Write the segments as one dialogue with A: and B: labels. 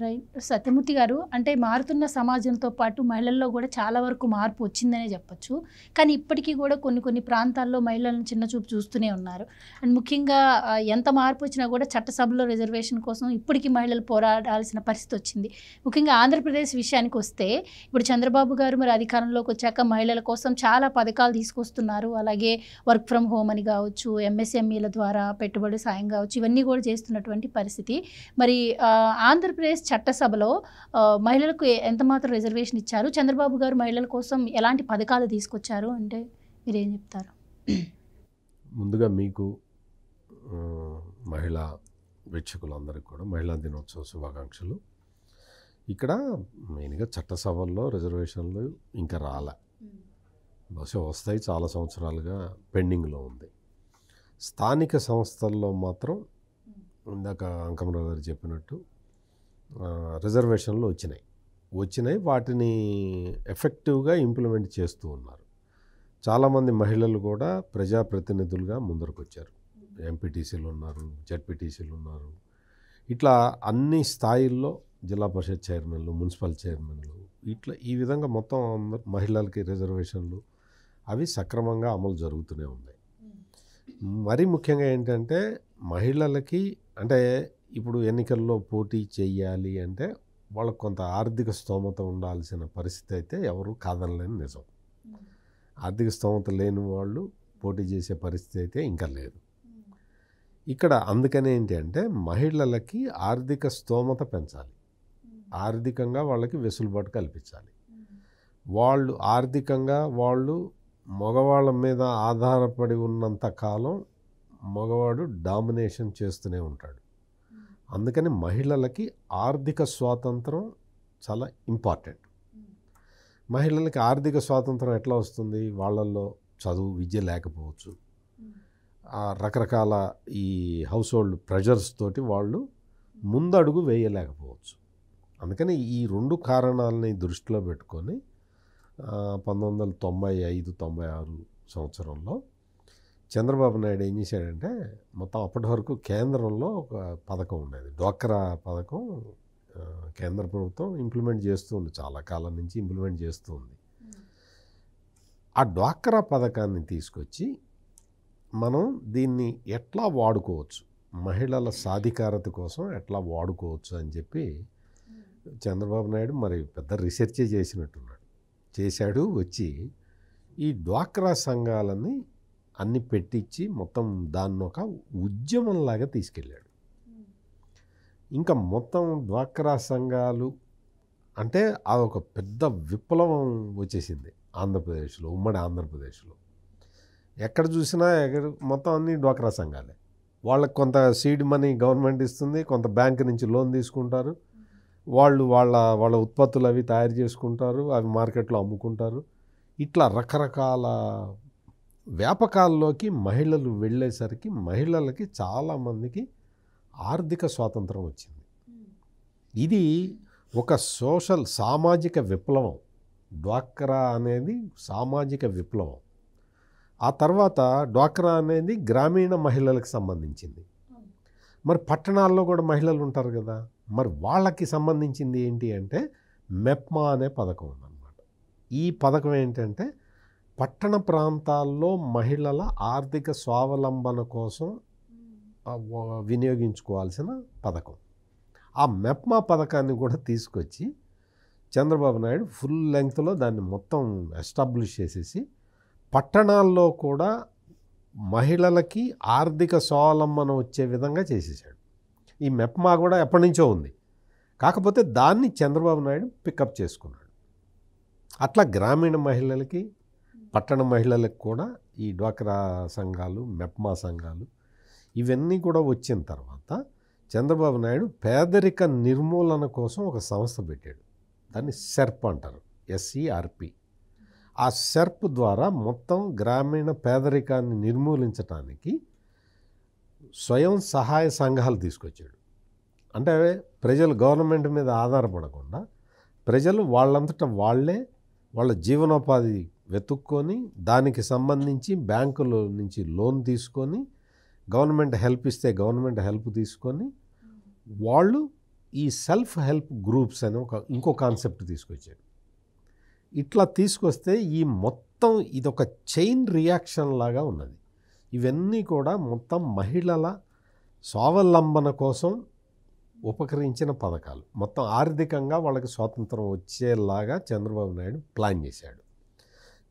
A: Right. Satyamurthy గారు, అంటే మారుతున్న సమాజంతో పాటు మహిళల్లో కూడా చాలా వరకు మార్పు వచ్చిందనే చెప్పొచ్చు. కానీ ఇప్పటికీ కూడా కొన్ని ప్రాంతాల్లో మహిళలను చిన్నచూపు చూస్తూనే ఉన్నారు. అండ్ ముఖ్యంగా ఎంత మార్పు వచ్చినా కూడా చట్టసభలో రిజర్వేషన్ కోసం ఇప్పటికీ మహిళలు పోరాడాల్సిన పరిస్థితి వచ్చింది. ముఖ్యంగా ఆంధ్రప్రదేశ్ విషయానికి వస్తే ఇప్పుడు చంద్రబాబు గారు మరి అధికారంలోకి వచ్చాక మహిళల కోసం చాలా పథకాలు తీసుకొస్తున్నారు. అలాగే వర్క్ ఫ్రమ్ హోమ్ అని కావచ్చు, ఎంఎస్ఎంఈల ద్వారా పెట్టుబడి సాయం కావచ్చు, ఇవన్నీ కూడా చేస్తున్నటువంటి పరిస్థితి. మరి ఆంధ్రప్రదేశ్ చట్టసభలో మహిళలకు ఎంత మాత్రం రిజర్వేషన్ ఇచ్చారు? చంద్రబాబు గారు మహిళల కోసం ఎలాంటి పథకాలు తీసుకొచ్చారు అంటే మీరేం చెప్తారు?
B: ముందుగా మీకు మహిళా వీక్షకులందరికీ కూడా మహిళా దినోత్సవ శుభాకాంక్షలు. ఇక్కడ మెయిన్గా చట్టసభల్లో రిజర్వేషన్లు ఇంకా రాలే, బహుశా వస్తాయి, చాలా సంవత్సరాలుగా పెండింగ్లో ఉంది. స్థానిక సంస్థల్లో మాత్రం ఇందాక అంకమరావు గారు చెప్పినట్టు రిజర్వేషన్లు వచ్చినాయి. వాటిని ఎఫెక్టివ్గా ఇంప్లిమెంట్ చేస్తూ ఉన్నారు. చాలామంది మహిళలు కూడా ప్రజాప్రతినిధులుగా ముందరకు వచ్చారు. ఎంపీటీసీలు ఉన్నారు, జడ్పీటీసీలు ఉన్నారు. ఇట్లా అన్ని స్థాయిల్లో జిల్లా పరిషత్ చైర్మన్లు, మున్సిపల్ చైర్మన్లు, ఇట్లా ఈ విధంగా మొత్తం మహిళలకి రిజర్వేషన్లు అవి సక్రమంగా అమలు జరుగుతూనే ఉన్నాయి. మరీ ముఖ్యంగా ఏంటంటే మహిళలకి అంటే ఇప్పుడు ఎన్నికల్లో పోటీ చేయాలి అంటే వాళ్ళకు కొంత ఆర్థిక స్తోమత ఉండాల్సిన పరిస్థితి అయితే ఎవరు కాదనలేని నిజం. ఆర్థిక స్తోమత లేని వాళ్ళు పోటీ చేసే పరిస్థితి అయితే ఇంకా లేదు. ఇక్కడ అందుకనే ఏంటి అంటే మహిళలకి ఆర్థిక స్తోమత పెంచాలి, ఆర్థికంగా వాళ్ళకి వెసులుబాటు కల్పించాలి. వాళ్ళు ఆర్థికంగా వాళ్ళు మగవాళ్ళ మీద ఆధారపడి ఉన్నంత కాలం మగవాడు డామినేషన్ చేస్తూనే ఉంటాడు. అందుకని మహిళలకి ఆర్థిక స్వాతంత్రం చాలా ఇంపార్టెంట్. మహిళలకి ఆర్థిక స్వాతంత్రం ఎట్లా వస్తుంది? వాళ్ళల్లో చదువు విద్య లేకపోవచ్చు, రకరకాల ఈ హౌస్ హోల్డ్ ప్రెషర్స్ తోటి వాళ్ళు ముందడుగు వేయలేకపోవచ్చు. అందుకని ఈ రెండు కారణాలని దృష్టిలో పెట్టుకొని 1995-96 సంవత్సరంలో చంద్రబాబు నాయుడు ఏం చేశాడంటే మొత్తం అప్పటి వరకు కేంద్రంలో ఒక పథకం ఉండేది, డ్వాక్రా పథకం. కేంద్ర ప్రభుత్వం ఇంప్లిమెంట్ చేస్తూ ఉంది, చాలా కాలం నుంచి ఇంప్లిమెంట్ చేస్తూ ఉంది. ఆ డ్వాక్రా పథకాన్ని తీసుకొచ్చి మనం దీన్ని ఎట్లా వాడుకోవచ్చు, మహిళల సాధికారత కోసం ఎట్లా వాడుకోవచ్చు అని చెప్పి చంద్రబాబు నాయుడు మరి పెద్ద రీసెర్చే చేశాడు. వచ్చి ఈ డ్వాక్రా సంఘాలని అన్ని పెట్టించి మొత్తం దాన్ని ఒక ఉద్యమంలాగా తీసుకెళ్ళాడు. ఇంకా మొత్తం డ్వాక్రా సంఘాలు అంటే అదొక పెద్ద విప్లవం వచ్చేసింది ఆంధ్రప్రదేశ్లో, ఉమ్మడి ఆంధ్రప్రదేశ్లో. ఎక్కడ చూసినా మొత్తం అన్ని డ్వాక్రా సంఘాలే. వాళ్ళకి కొంత సీడ్ మనీ గవర్నమెంట్ ఇస్తుంది, కొంత బ్యాంక్ నుంచి లోన్ తీసుకుంటారు, వాళ్ళు వాళ్ళ ఉత్పత్తులు అవి తయారు చేసుకుంటారు, అవి మార్కెట్లో అమ్ముకుంటారు. ఇట్లా రకరకాల వ్యాపకాల్లోకి మహిళలు వెళ్ళేసరికి మహిళలకి చాలామందికి ఆర్థిక స్వాతంత్రం వచ్చింది. ఇది ఒక సామాజిక విప్లవం. డ్వాక్రా అనేది సామాజిక విప్లవం. ఆ తర్వాత డ్వాక్రా అనేది గ్రామీణ మహిళలకు సంబంధించింది. మరి పట్టణాల్లో కూడా మహిళలు ఉంటారు కదా, మరి వాళ్ళకి సంబంధించింది ఏంటి అంటే మెప్మా అనే పథకం ఉందన్నమాట. ఈ పథకం ఏంటంటే పట్టణ ప్రాంతాల్లో మహిళల ఆర్థిక స్వావలంబన కోసం వినియోగించుకోవాల్సిన పథకం. ఆ మెప్మా పథకాన్ని కూడా తీసుకొచ్చి చంద్రబాబు నాయుడు ఫుల్ లెంగ్త్లో దాన్ని మొత్తం ఎస్టాబ్లిష్ చేసేసి పట్టణాల్లో కూడా మహిళలకి ఆర్థిక స్వావలంబన వచ్చే విధంగా చేసేసాడు. ఈ మెప్మా కూడా ఎప్పటి నుంచో ఉంది, కాకపోతే దాన్ని చంద్రబాబు నాయుడు పికప్ చేసుకున్నాడు. అట్లా గ్రామీణ మహిళలకి పట్టణ మహిళలకు కూడా ఈ డ్వాక్రా సంఘాలు, మెప్మా సంఘాలు ఇవన్నీ కూడా వచ్చిన తర్వాత చంద్రబాబు నాయుడు పేదరిక నిర్మూలన కోసం ఒక సంస్థ పెట్టాడు. దాన్ని సెర్ప్ అంటారు, SERP. ఆ సెర్ప్ ద్వారా మొత్తం గ్రామీణ పేదరికాన్ని నిర్మూలించడానికి స్వయం సహాయ సంఘాలు తీసుకొచ్చాడు. అంటే ప్రజలు గవర్నమెంట్ మీద ఆధారపడకుండా ప్రజలు వాళ్ళంతటా వాళ్ళే వాళ్ళ జీవనోపాధి వెతుక్కొని దానికి సంబంధించి బ్యాంకుల నుంచి లోన్ తీసుకొని గవర్నమెంట్ హెల్ప్ ఇస్తే గవర్నమెంట్ హెల్ప్ తీసుకొని వాళ్ళు ఈ సెల్ఫ్ హెల్ప్ గ్రూప్స్ అని ఇంకో కాన్సెప్ట్ తీసుకొచ్చాడు. ఇట్లా తీసుకొస్తే ఈ మొత్తం ఇదొక చైన్ రియాక్షన్ లాగా ఉన్నది. ఇవన్నీ కూడా మొత్తం మహిళల స్వావలంబన కోసం ఉపకరించిన పథకాలు. మొత్తం ఆర్థికంగా వాళ్ళకి స్వాతంత్రం వచ్చేలాగా చంద్రబాబు నాయుడు ప్లాన్ చేశాడు.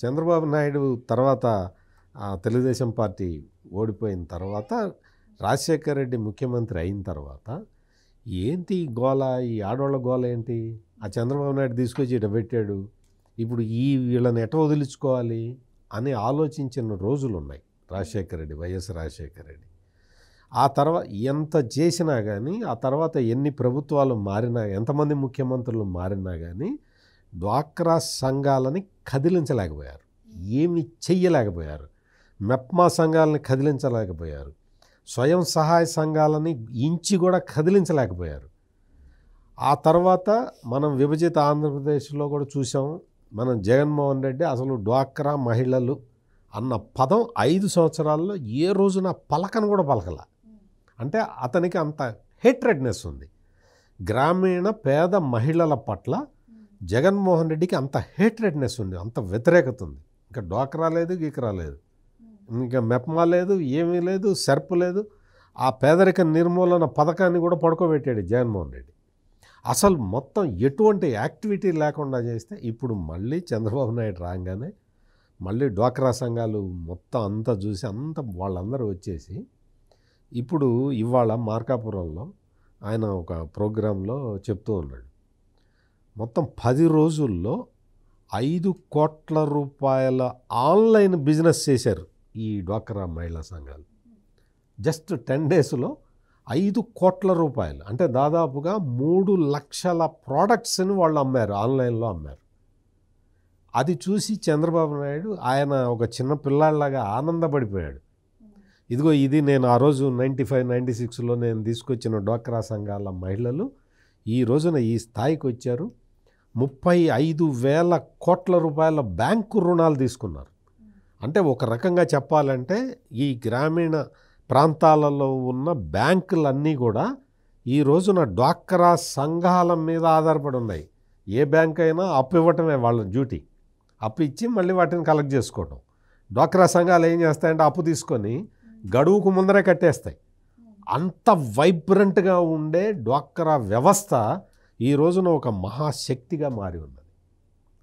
B: చంద్రబాబు నాయుడు తర్వాత తెలుగుదేశం పార్టీ ఓడిపోయిన తర్వాత రాజశేఖర రెడ్డి ముఖ్యమంత్రి అయిన తర్వాత ఏంటి ఈ గోల, ఈ ఆడవాళ్ళ గోల ఏంటి, ఆ చంద్రబాబు నాయుడు తీసుకొచ్చి ఇట పెట్టాడు, ఇప్పుడు వీళ్ళని ఎట వదిలించుకోవాలి అని ఆలోచించిన రోజులు ఉన్నాయి రాజశేఖర రెడ్డి, వైఎస్ రాజశేఖర రెడ్డి. ఆ తర్వాత ఎంత చేసినా కానీ, ఆ తర్వాత ఎన్ని ప్రభుత్వాలు మారినా, ఎంతమంది ముఖ్యమంత్రులు మారినా కానీ డ్వాక్రా సంఘాలని కదిలించలేకపోయారు, ఏమి చెయ్యలేకపోయారు. మెప్మా సంఘాలని కదిలించలేకపోయారు, స్వయం సహాయ సంఘాలని ఇంచి కూడా కదిలించలేకపోయారు. ఆ తర్వాత మనం విభజిత ఆంధ్రప్రదేశ్లో కూడా చూసాము. మనం జగన్మోహన్ రెడ్డి అసలు డ్వాక్రా మహిళలు అన్న పదం 5 సంవత్సరాల్లో ఏ రోజున పలకను కూడా పలకల. అంటే అతనికి అంత హేట్రెడ్నెస్ ఉంది. గ్రామీణ పేద మహిళల పట్ల జగన్మోహన్ రెడ్డికి అంత హేట్రెడ్నెస్ ఉంది, అంత వ్యతిరేకత ఉంది. ఇంకా డ్వాక్రా లేదు, గీక్రా లేదు, ఇంకా మెప్మా లేదు, ఏమీ లేదు, సెర్ప్ లేదు. ఆ పేదరిక నిర్మూలన పథకాన్ని కూడా పడుకోబెట్టాడు జగన్మోహన్ రెడ్డి. అసలు మొత్తం ఎటువంటి యాక్టివిటీ లేకుండా చేస్తే ఇప్పుడు మళ్ళీ చంద్రబాబు నాయుడు రాగానే మళ్ళీ డ్వాక్రా సంఘాలు మొత్తం అంతా చూసి వాళ్ళందరూ వచ్చేసి ఇప్పుడు ఇవాళ మార్కాపురంలో ఆయన ఒక ప్రోగ్రాంలో చెప్తూ ఉన్నాడు, మొత్తం 10 రోజుల్లో 5 కోట్ల రూపాయల ఆన్లైన్ బిజినెస్ చేశారు ఈ డ్వాక్రా మహిళా సంఘాలు. జస్ట్ 10 డేస్లో 5 కోట్ల రూపాయలు, అంటే దాదాపుగా 3 లక్షల ప్రోడక్ట్స్ని వాళ్ళు అమ్మారు, ఆన్లైన్లో అమ్మారు. అది చూసి చంద్రబాబు నాయుడు ఆయన ఒక చిన్న పిల్లాడిలాగా ఆనందపడిపోయాడు. ఇదిగో ఇది నేను ఆ రోజు 95-96లో నేను తీసుకొచ్చిన డ్వాక్రా సంఘాల మహిళలు ఈ రోజున ఈ స్థాయికి వచ్చారు. 35,000 కోట్ల రూపాయల బ్యాంకు రుణాలు తీసుకున్నారు. అంటే ఒక రకంగా చెప్పాలంటే ఈ గ్రామీణ ప్రాంతాలలో ఉన్న బ్యాంకులన్నీ కూడా ఈ రోజున డ్వాక్రా సంఘాల మీద ఆధారపడి ఉన్నాయి. ఏ బ్యాంక్ అయినా అప్పు ఇవ్వటమే వాళ్ళ డ్యూటీ, అప్పు ఇచ్చి మళ్ళీ వాటిని కలెక్ట్ చేసుకోవటం. డ్వాక్రా సంఘాలు ఏం చేస్తాయంటే అప్పు తీసుకొని గడువుకు ముందరే కట్టేస్తాయి. అంత వైబ్రెంట్గా ఉండే డ్వాక్రా వ్యవస్థ ఈ రోజున ఒక మహాశక్తిగా మారి ఉన్నది.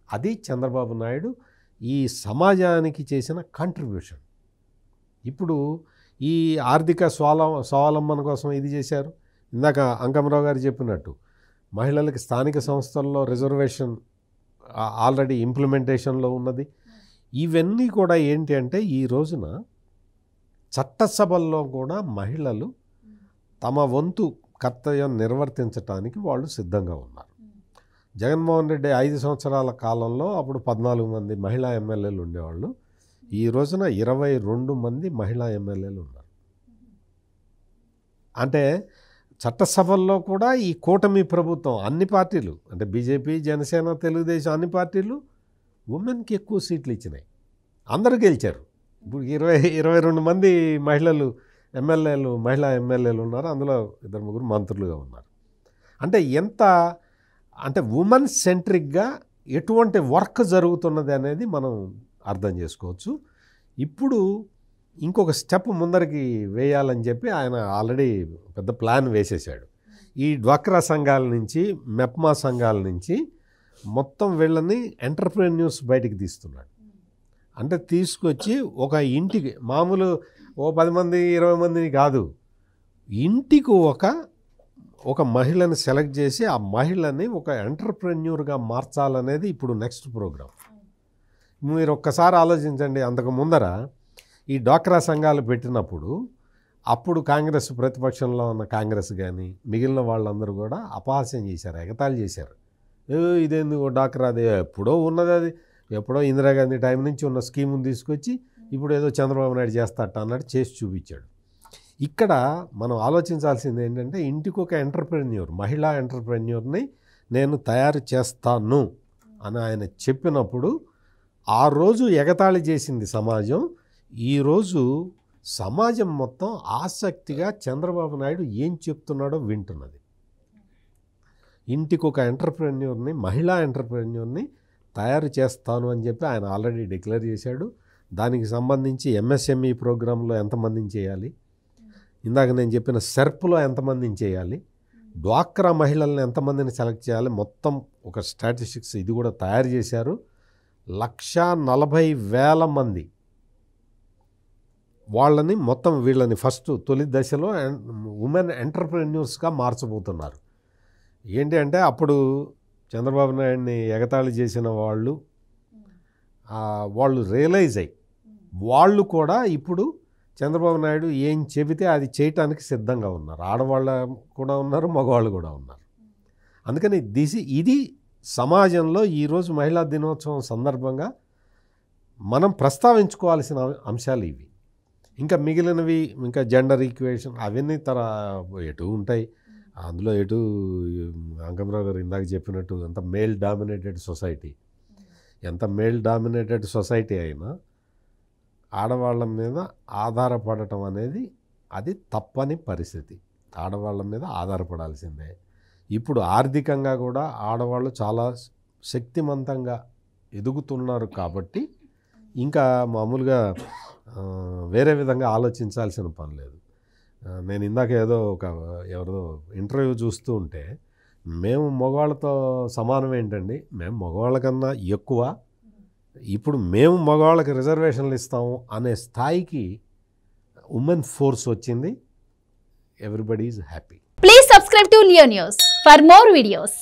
B: అది చంద్రబాబు నాయుడు ఈ సమాజానికి చేసిన కాంట్రిబ్యూషన్. ఇప్పుడు ఈ ఆర్థిక స్వావలంబన కోసం ఇది చేశారు. ఇందాక అంకమరావు గారు చెప్పినట్టు మహిళలకి స్థానిక సంస్థల్లో రిజర్వేషన్ ఆల్రెడీ ఇంప్లిమెంటేషన్లో ఉన్నది. ఇవన్నీ కూడా ఏంటి అంటే ఈ రోజున చట్టసభల్లో కూడా మహిళలు తమ వంతు కర్తవ్యం నిర్వర్తించడానికి వాళ్ళు సిద్ధంగా ఉన్నారు. జగన్మోహన్ రెడ్డి 5 సంవత్సరాల కాలంలో అప్పుడు 14 మంది మహిళా ఎమ్మెల్యేలు ఉండేవాళ్ళు. ఈ రోజున 22 మంది మహిళా ఎమ్మెల్యేలు ఉన్నారు. అంటే చట్టసభల్లో కూడా ఈ కూటమి ప్రభుత్వం అన్ని పార్టీలు, అంటే బీజేపీ, జనసేన, తెలుగుదేశం అన్ని పార్టీలు ఉమెన్కి ఎక్కువ సీట్లు ఇచ్చినాయి. అందరూ గెలిచారు. ఇప్పుడు 22 మంది మహిళలు ఎమ్మెల్యేలు, మహిళా ఎమ్మెల్యేలు ఉన్నారు. అందులో 2-3 మంత్రులుగా ఉన్నారు. అంటే అంటే ఉమెన్ సెంట్రిక్గా ఎటువంటి వర్క్ జరుగుతున్నది అనేది మనం అర్థం చేసుకోవచ్చు. ఇప్పుడు ఇంకొక స్టెప్ ముందరికి వేయాలని చెప్పి ఆయన ఆల్రెడీ పెద్ద ప్లాన్ వేసేసాడు. ఈ డ్వాక్రా సంఘాల నుంచి, మెప్మా సంఘాల నుంచి మొత్తం వీళ్ళని ఎంటర్‌ప్రెన్యూర్స్ బయటికి తీస్తున్నాడు. అంటే తీసుకొచ్చి ఒక ఇంటికి మామూలు 10 మంది 20 మందిని కాదు, ఇంటికి ఒక మహిళని సెలెక్ట్ చేసి ఆ మహిళని ఒక ఎంటర్‌ప్రెన్యూర్గా మార్చాలనేది ఇప్పుడు నెక్స్ట్ ప్రోగ్రాం. మీరు ఒక్కసారి ఆలోచించండి, అంతకు ముందర ఈ డ్వాక్రా సంఘాలు పెట్టినప్పుడు అప్పుడు కాంగ్రెస్ ప్రతిపక్షంలో ఉన్న కాంగ్రెస్ కానీ మిగిలిన వాళ్ళందరూ కూడా అపహాస్యం చేశారు, ఎగతాళి చేశారు. ఇదేందుకు డ్వాక్రా, అది ఎప్పుడో ఉన్నది, అది ఎప్పుడో ఇందిరాగాంధీ టైం నుంచి ఉన్న స్కీముని తీసుకొచ్చి ఇప్పుడు ఏదో చంద్రబాబు నాయుడు చేస్తాట అన్నట్టు చేసి చూపించాడు. ఇక్కడ మనం ఆలోచించాల్సింది ఏంటంటే ఇంటికి ఒక ఎంటర్‌ప్రెన్యూర్, మహిళా ఎంటర్‌ప్రెన్యూర్ని నేను తయారు చేస్తాను అని ఆయన చెప్పినప్పుడు ఆ రోజు ఎగతాళి చేసింది సమాజం. ఈరోజు సమాజం మొత్తం ఆసక్తిగా చంద్రబాబు నాయుడు ఏం చెప్తున్నాడో వింటున్నది. ఇంటికి ఒక ఎంటర్‌ప్రెన్యూర్‌ని, మహిళా ఎంటర్‌ప్రెన్యూర్‌ని తయారు చేస్తాను అని చెప్పి ఆయన ఆల్రెడీ డిక్లేర్ చేశాడు. దానికి సంబంధించి ఎంఎస్ఎంఈ ప్రోగ్రాంలో ఎంతమందిని చేయాలి, ఇందాక నేను చెప్పిన సెర్ప్‌లో ఎంతమందిని చేయాలి, డ్వాక్రా మహిళల్ని ఎంతమందిని సెలెక్ట్ చేయాలి, మొత్తం ఒక స్టాటిస్టిక్స్ ఇది కూడా తయారు చేశారు. 1,40,000 మంది వాళ్ళని మొత్తం వీళ్ళని ఫస్ట్ తొలి దశలో ఉమెన్ ఎంటర్‌ప్రెన్యూర్స్‌గా మార్చబోతున్నారు. ఏంటి అంటే అప్పుడు చంద్రబాబు నాయుడిని ఎగతాళి చేసిన వాళ్ళు వాళ్ళు రియలైజ్ అయ్యి వాళ్ళు కూడా ఇప్పుడు చంద్రబాబు నాయుడు ఏం చెబితే అది చేయటానికి సిద్ధంగా ఉన్నారు. ఆడవాళ్ళు కూడా ఉన్నారు, మగవాళ్ళు కూడా ఉన్నారు. అందుకని ఇది సమాజంలో ఈరోజు మహిళా దినోత్సవం సందర్భంగా మనం ప్రస్తావించుకోవాల్సిన అంశాలు ఇవి. ఇంకా మిగిలినవి ఇంకా జెండర్ ఈక్వేషన్ అవన్నీ ఎటు ఉంటాయి. అందులో ఎటు అంకమరావు గారు ఇందాక చెప్పినట్టు ఎంత మేల్ డామినేటెడ్ సొసైటీ, ఎంత మేల్ డామినేటెడ్ సొసైటీ అయినా ఆడవాళ్ళ మీద ఆధారపడటం అనేది అది తప్పని పరిస్థితి. ఆడవాళ్ళ మీద ఆధారపడాల్సిందే. ఇప్పుడు ఆర్థికంగా కూడా ఆడవాళ్ళు చాలా శక్తిమంతంగా ఎదుగుతున్నారు కాబట్టి ఇంకా మామూలుగా వేరే విధంగా ఆలోచించాల్సిన పని లేదు. నేను ఇందాక ఎవరిదో ఇంటర్వ్యూ చూస్తూ ఉంటే మేము మగవాళ్ళతో సమానం ఏంటండి, మేము మగవాళ్ళ కన్నా ఎక్కువ, ఇప్పుడు మేము మగవాళ్ళకి రిజర్వేషన్లు ఇస్తాము అనే స్థాయికి ఉమెన్ ఫోర్స్ వచ్చింది. Everybody is happy.
A: Please subscribe to Leo news for more videos.